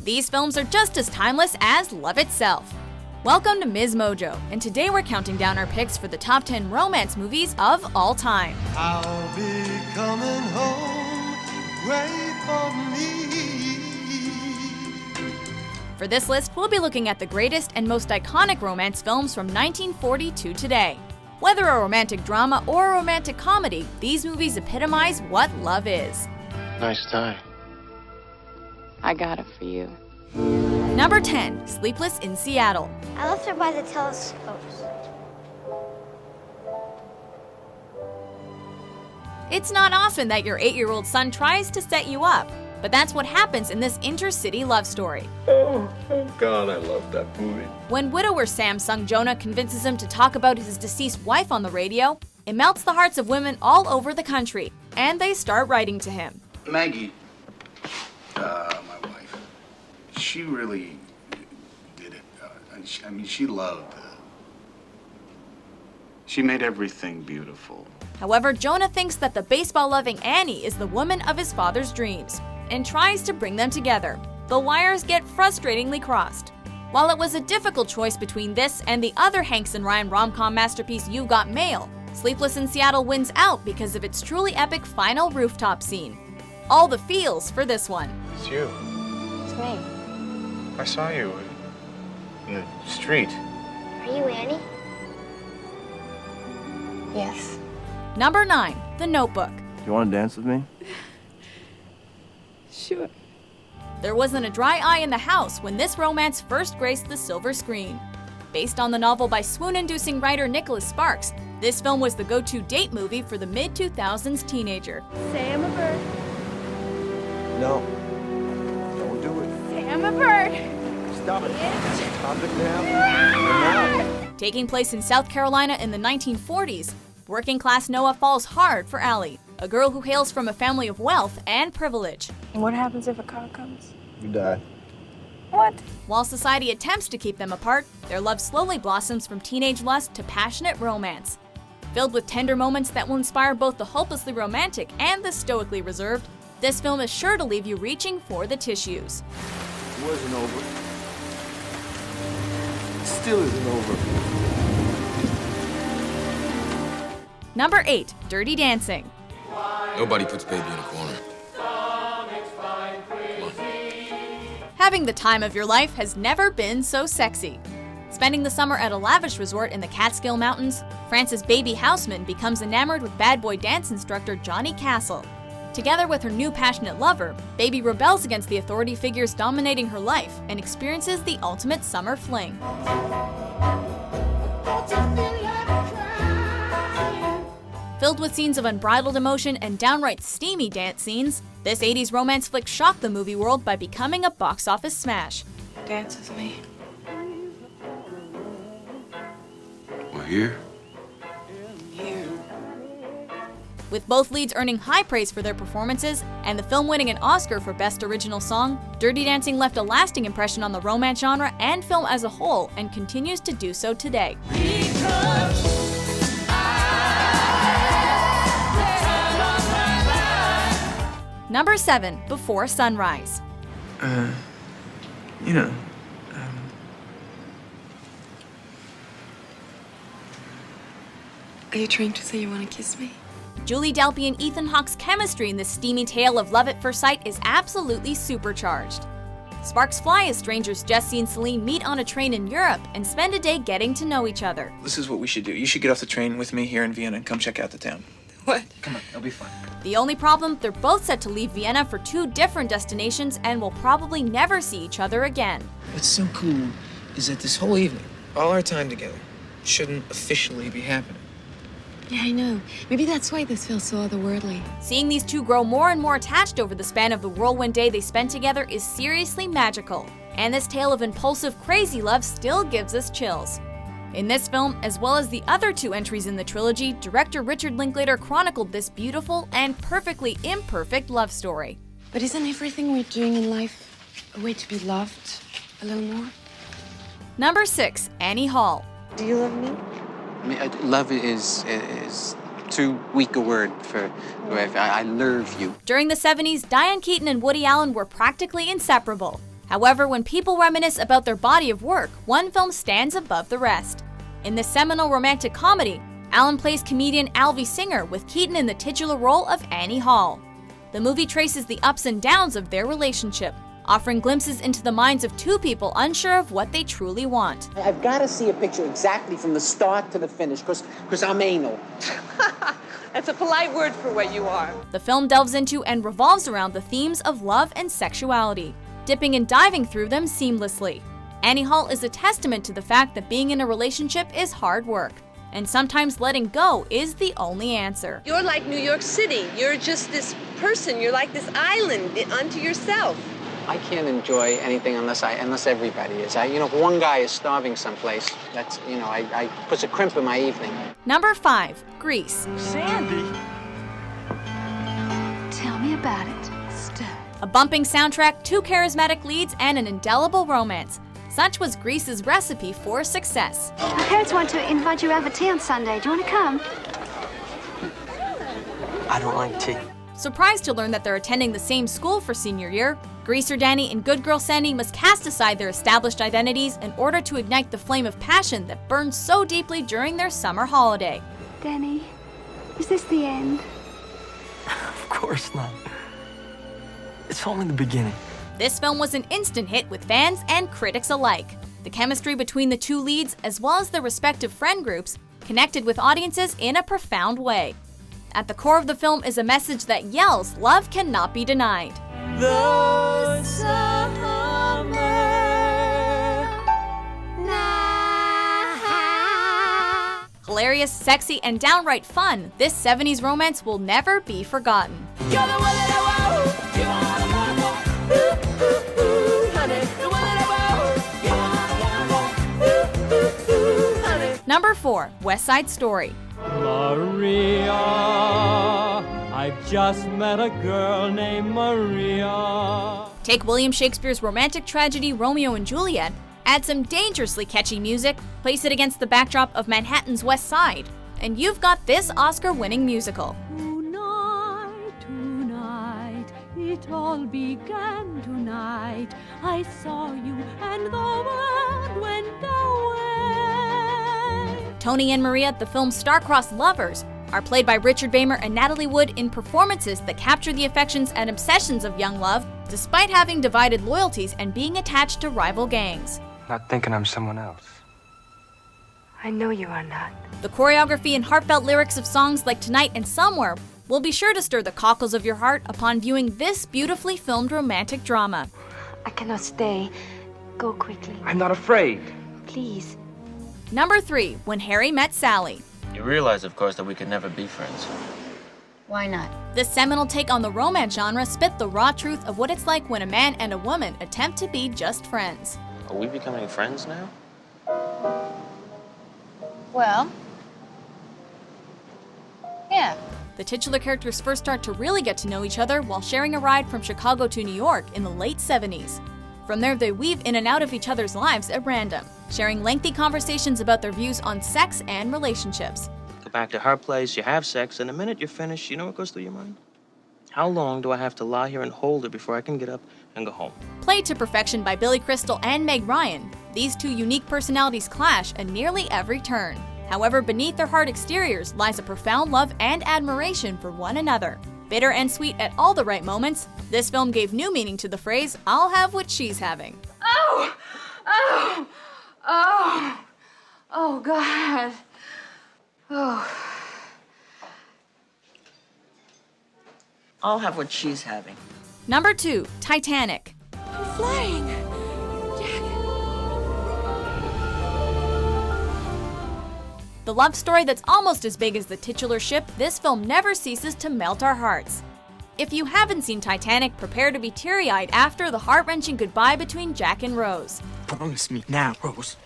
These films are just as timeless as love itself. Welcome to MsMojo, and today we're counting down our picks for the top 10 romance movies of all time. I'll be coming home, wait for me. For this list, we'll be looking at the greatest and most iconic romance films from 1940 to today. Whether a romantic drama or a romantic comedy, these movies epitomize what love is. Nice tie. I got it for you. Number 10, Sleepless in Seattle. I left her by the telescopes. It's not often that your 8-year-old son tries to set you up, but that's what happens in this intercity love story. Oh God, I love that movie. When widower Sam Sung Jonah convinces him to talk about his deceased wife on the radio, it melts the hearts of women all over the country, and they start writing to him. Maggie, my wife, she really did it. She loved. She made everything beautiful. However, Jonah thinks that the baseball-loving Annie is the woman of his father's dreams, and tries to bring them together. The wires get frustratingly crossed. While it was a difficult choice between this and the other Hanks and Ryan rom-com masterpiece You've Got Mail, Sleepless in Seattle wins out because of its truly epic final rooftop scene. All the feels for this one. It's you. It's me. I saw you in the street. Are you Annie? Yes. Number 9, The Notebook. You want to dance with me? Sure. There wasn't a dry eye in the house when this romance first graced the silver screen. Based on the novel by swoon-inducing writer Nicholas Sparks, this film was the go-to date movie for the mid-2000s teenager. Say I'm a bird. No. Don't do it. Say I'm a bird. Stop it. Stop it now. Taking place in South Carolina in the 1940s, working-class Noah falls hard for Allie, a girl who hails from a family of wealth and privilege. And what happens if a car comes? You die. What? While society attempts to keep them apart, their love slowly blossoms from teenage lust to passionate romance. Filled with tender moments that will inspire both the hopelessly romantic and the stoically reserved, this film is sure to leave you reaching for the tissues. It wasn't over. It still isn't over. Number 8, Dirty Dancing. Nobody puts baby in a corner. Having the time of your life has never been so sexy. Spending the summer at a lavish resort in the Catskill Mountains, Frances Baby Houseman becomes enamored with bad boy dance instructor Johnny Castle. Together with her new passionate lover, Baby rebels against the authority figures dominating her life and experiences the ultimate summer fling. Filled with scenes of unbridled emotion and downright steamy dance scenes, this 80s romance flick shocked the movie world by becoming a box office smash. Dance with me. We're here. Here. With both leads earning high praise for their performances and the film winning an Oscar for Best Original Song, Dirty Dancing left a lasting impression on the romance genre and film as a whole and continues to do so today. Number 7, Before Sunrise. You know, Are you trying to say you want to kiss me? Julie Delpy and Ethan Hawke's chemistry in this steamy tale of love at first sight is absolutely supercharged. Sparks fly as strangers Jesse and Celine meet on a train in Europe and spend a day getting to know each other. this is what we should do. You should get off the train with me here in Vienna and come check out the town. What? Come on, it'll be fun. The only problem, they're both set to leave Vienna for 2 different destinations and will probably never see each other again. What's so cool is that this whole evening, all our time together, shouldn't officially be happening. Yeah, I know. Maybe that's why this feels so otherworldly. Seeing these two grow more and more attached over the span of the whirlwind day they spent together is seriously magical. And this tale of impulsive, crazy love still gives us chills. In this film, as well as the other 2 entries in the trilogy, director Richard Linklater chronicled this beautiful and perfectly imperfect love story. But isn't everything we're doing in life a way to be loved a little more? Number 6, Annie Hall. Do you love me? I mean, love is too weak a word for I love you. During the 70s, Diane Keaton and Woody Allen were practically inseparable. However, when people reminisce about their body of work, one film stands above the rest. In this seminal romantic comedy, Allen plays comedian Alvy Singer with Keaton in the titular role of Annie Hall. The movie traces the ups and downs of their relationship, offering glimpses into the minds of two people unsure of what they truly want. I've got to see a picture exactly from the start to the finish, because I'm anal. That's a polite word for what you are. The film delves into and revolves around the themes of love and sexuality, dipping and diving through them seamlessly. Annie Hall is a testament to the fact that being in a relationship is hard work, and sometimes letting go is the only answer. You're like New York City. You're just this person. You're like this island unto yourself. I can't enjoy anything unless everybody is. If one guy is starving someplace, that's, I puts a crimp in my evening. Number 5, Grease. Sandy! Tell me about it. A bumping soundtrack, 2 charismatic leads, and an indelible romance. Such was Grease's recipe for success. My parents want to invite you over tea on Sunday. Do you want to come? I don't like tea. Surprised to learn that they're attending the same school for senior year, Greaser Danny and Good Girl Sandy must cast aside their established identities in order to ignite the flame of passion that burns so deeply during their summer holiday. Danny, is this the end? Of course not. It's only the beginning. This film was an instant hit with fans and critics alike. The chemistry between the two leads, as well as their respective friend groups, connected with audiences in a profound way. At the core of the film is a message that yells love cannot be denied. The summer night. Hilarious, sexy, and downright fun, this 70s romance will never be forgotten. You're the one that I want. You are the one I want. Ooh, ooh, ooh, honey. The one that I want. You are the one I want. Ooh, ooh, ooh, honey. Number 4, West Side Story. Maria, I've just met a girl named Maria. Take William Shakespeare's romantic tragedy Romeo and Juliet, add some dangerously catchy music, place it against the backdrop of Manhattan's West Side, and you've got this Oscar-winning musical. Tonight, it all began tonight. I saw you and the world went away. Tony and Maria, the film's star-crossed lovers, are played by Richard Beymer and Natalie Wood in performances that capture the affections and obsessions of young love, despite having divided loyalties and being attached to rival gangs. Not thinking I'm someone else. I know you are not. The choreography and heartfelt lyrics of songs like Tonight and Somewhere will be sure to stir the cockles of your heart upon viewing this beautifully filmed romantic drama. I cannot stay. Go quickly. I'm not afraid. Please. Number 3, When Harry Met Sally. You realize, of course, that we could never be friends. Why not? This seminal take on the romance genre spit the raw truth of what it's like when a man and a woman attempt to be just friends. Are we becoming friends now? Well, yeah. The titular characters first start to really get to know each other while sharing a ride from Chicago to New York in the late 70s. From there, they weave in and out of each other's lives at random, sharing lengthy conversations about their views on sex and relationships. Go back to her place, you have sex, and the minute you're finished, you know what goes through your mind? How long do I have to lie here and hold her before I can get up and go home? Played to perfection by Billy Crystal and Meg Ryan, these two unique personalities clash at nearly every turn. However, beneath their hard exteriors lies a profound love and admiration for one another. Bitter and sweet at all the right moments, this film gave new meaning to the phrase, "I'll have what she's having." Oh! Oh! Oh! Oh, God. Oh. I'll have what she's having. Number 2, Titanic. I'm flying. The love story that's almost as big as the titular ship, this film never ceases to melt our hearts. If you haven't seen Titanic, prepare to be teary-eyed after the heart-wrenching goodbye between Jack and Rose. Promise me now, Rose.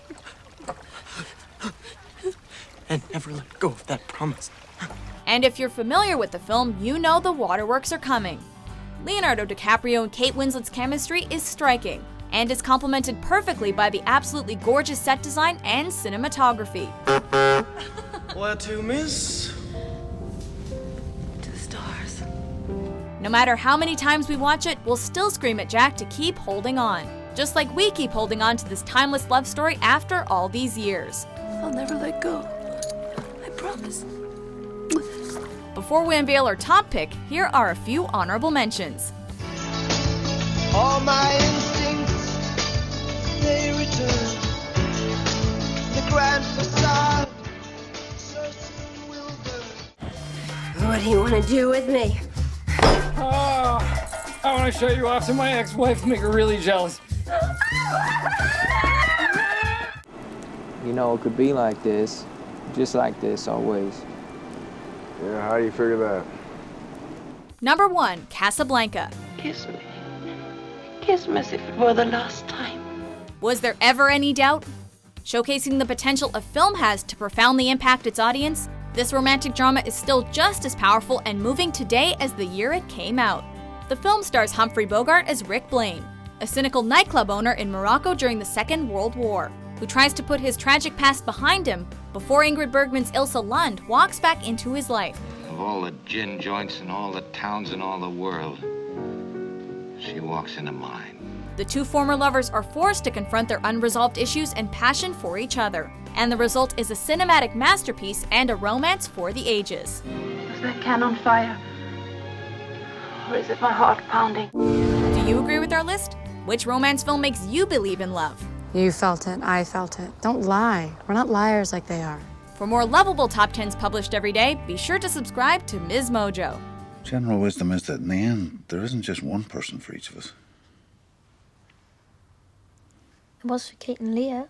And never let go of that promise. And if you're familiar with the film, you know the waterworks are coming. Leonardo DiCaprio and Kate Winslet's chemistry is striking, and is complemented perfectly by the absolutely gorgeous set design and cinematography. Where to, miss? To the stars. No matter how many times we watch it, we'll still scream at Jack to keep holding on. Just like we keep holding on to this timeless love story after all these years. I'll never let go. I promise. Before we unveil our top pick, here are a few honorable mentions. All my instincts, they return. The grand facade so soon will burn. What do you want to do with me? Oh, I want to show you off to my ex-wife, make her really jealous. You know, it could be like this, just like this always. Yeah, how do you figure that? Number 1, Casablanca. Kiss me. Kiss me as if it were the last time. Was there ever any doubt? Showcasing the potential a film has to profoundly impact its audience, this romantic drama is still just as powerful and moving today as the year it came out. The film stars Humphrey Bogart as Rick Blaine, a cynical nightclub owner in Morocco during the Second World War, who tries to put his tragic past behind him before Ingrid Bergman's Ilsa Lund walks back into his life. Of all the gin joints in all the towns in all the world, she walks into mine. The two former lovers are forced to confront their unresolved issues and passion for each other, and the result is a cinematic masterpiece and a romance for the ages. Is that can on fire? Or is it my heart pounding? Do you agree with our list? Which romance film makes you believe in love? You felt it, I felt it. Don't lie. We're not liars like they are. For more lovable top 10s published every day, be sure to subscribe to MsMojo. General wisdom is that in the end, there isn't just one person for each of us. It was for Kate and Leah.